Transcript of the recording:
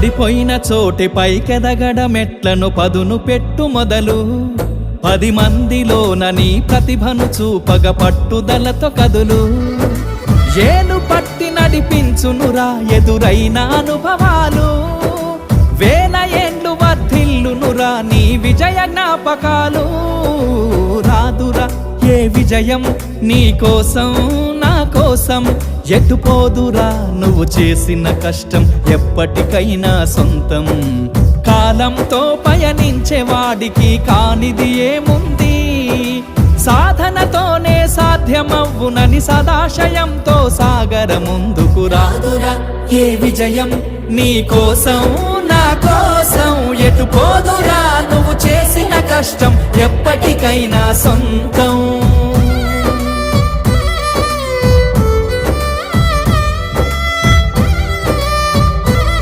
పడిపోయిన చోటి పైకెదగడ మెట్లను పదును పెట్టు మొదలు 10 మందిలోన నీ ప్రతిభను చూపగ పట్టుదలతో కదులు ఏలు పట్టి నడిపించునురా ఎదురైన అనుభవాలు వేల ఏండ్లు వర్ధిల్లునురా నీ విజయ జ్ఞాపకాలు రాదురా ఏ విజయం నీ కోసం నా కోసం ఎటుపోదురా నువ్వు చేసిన కష్టం ఎప్పటికైనా సొంతం కాలంతో పయనించే వాడికి కానిది ఏముంది సాధనతోనే సాధ్యమవ్వునని సదాశయంతో సాగర ముందుకు రాదురా ఏ విజయం నీ కోసం నా కోసం ఎటుపోదురా నువ్వు చేసిన కష్టం ఎప్పటికైనా సొంతం